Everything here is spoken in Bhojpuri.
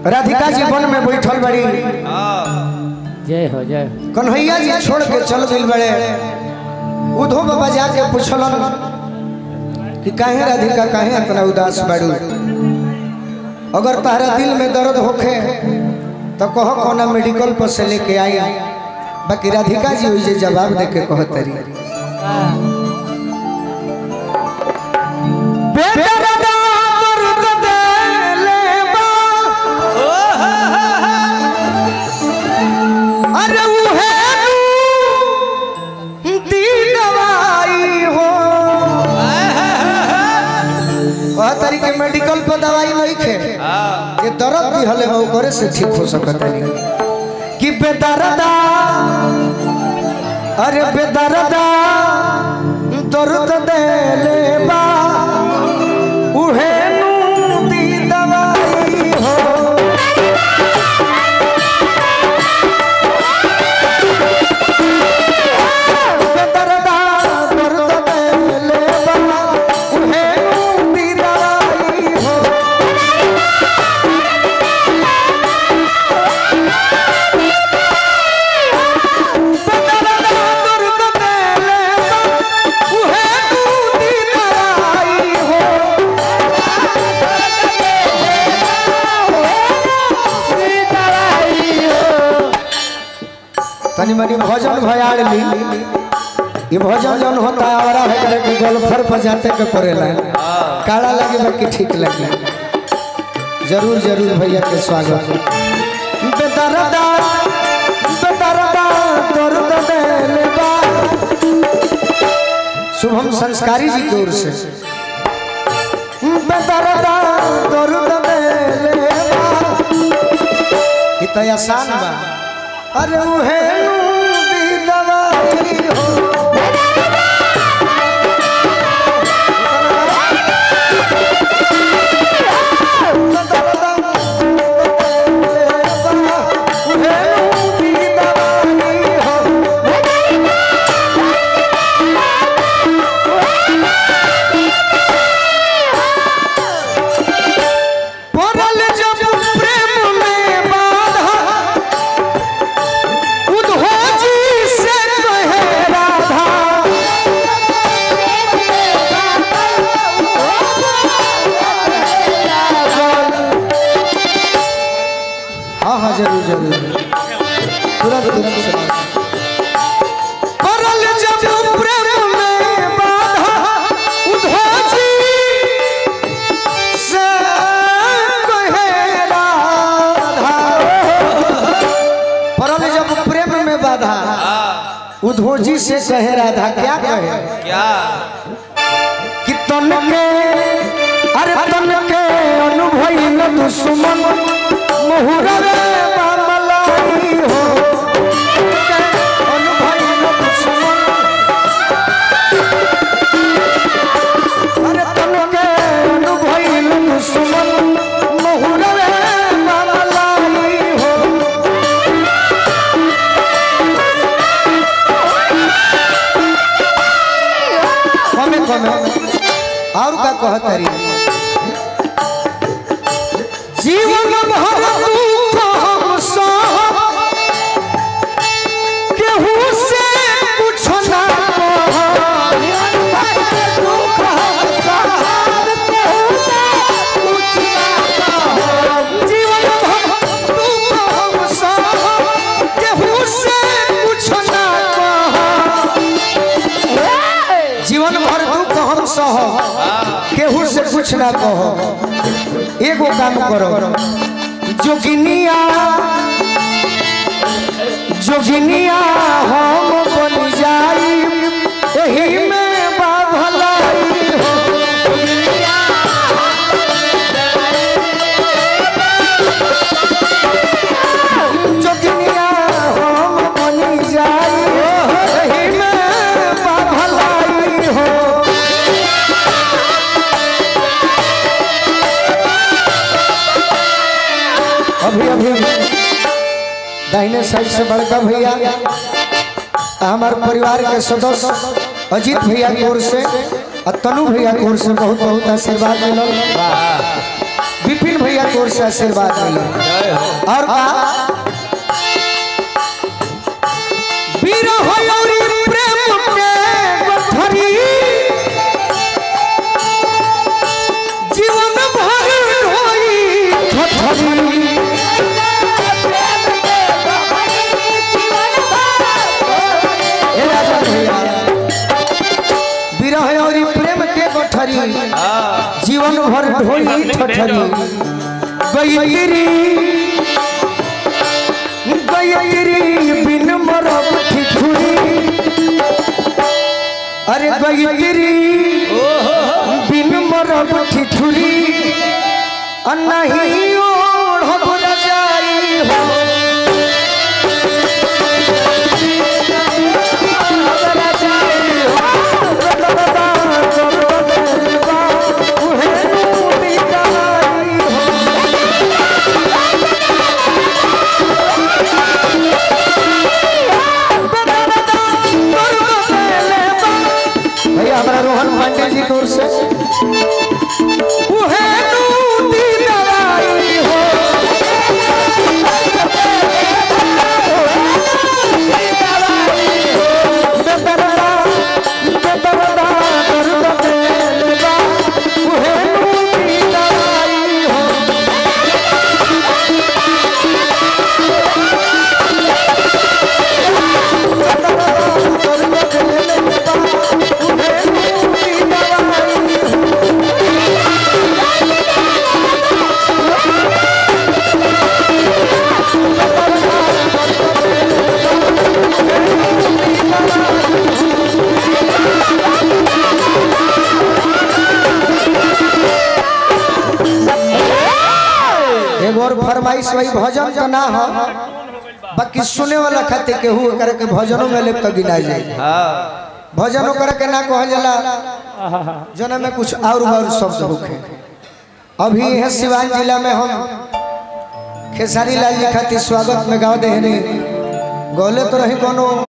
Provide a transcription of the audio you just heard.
राधिका जी वन में बैठल बड़ी। जय हो जय। कन्हैया जी छोड़ के चल गई बड़े। उधो बाबा जाके पूछलन कि काहे राधिका काहे इतना उदास बाड़ू, अगर तारा दिल में दर्द होखे तो कहो कोना मेडिकल पर से लेके आई। बाकी राधिका जी वही जवाब दे के कहतरी के मेडिकल पर दवाई नहीं खे ये दर्द भी हले हो करे से ठीक हो सकता है कि बेदर्दा अरे बेदर्दा दर्द दे ले बा उहे नू दी दवाई हो। बेदर्दा दर्द दे ले बा उहे नू दी दवाई हो। तनी मनी भजन भयाड़ ली। ये भजन जन होता है आवरा है करे कि गोलफर पर जाते के पड़ेला काला लगे बाकी ठीक लगे। जरूर जरूर भैया के स्वागत। बेदर्दा बेदर्दा दर्द दे ले बा शुभम संस्कारी जी की ओर से बेदर्दा दर्द दे ले बा ये तो आसान बा। अरे उहे दी दवाई हो। जरूर जरूर तुरंत तुरंत परल जब प्रेम में बाधा उधोजी से कहे राधा। परल जब प्रेम में बाधा उधोजी से कहे राधा। क्या कहे क्या कि तन के अरे तन के अनुभवी न दुश्मन मुहुरवे मामलाई हो। अनुभवी न दुश्मन अरे तन के अनुभवी न दुश्मन मुहुरवे मामलाई हो। कमे कमे और का कहतरी जीवन भर दुख हम सह केहू से कुछ ना कह। दुख हम सह केहू से कुछ ना कह। जीवन भर दुख हम सह केहू से कुछ ना कह। जीवन भर दुख हम सह केहू से कुछ ना कह। एगो काम करो जोगिनिया जोगिनिया हम बन जाई एही में बा भलाई हो। जोगिनिया हम बन जाई एही में बा भलाई हो। अभी अभी दाहिने साइड से बड़का भैया हमारे परिवार के सदस्य अजीत भैया की ओर से और तनु भैया की ओर से बहुत बहुत आशीर्वाद मिलल। विपिन भैया की ओर से आशीर्वाद मिले। और का विरह और प्रेम के गठरी जीवन भर ढोई ठठरी। विरह और प्रेम के गठरी जीवन भर ढोई ठठरी। गयरी बिन मरब ठिठुरी। अरे गयरी बिन मरब ठिठुरी। नहीं ओढ़ब रजाई हो रोहन पांडे जी की ओर से और फरमाइश वही भजन तो ना हो बाकी सुने वाला खाते केहू करके भजनों में ले तो गिना जाए। भजनों करके ना कह जाला जना में कुछ और शब्द होखे। अभी है सिवान जिला में हम खेसारी लाल जी खातिर स्वागत में गाँव देहनी गौले तो रही कोनो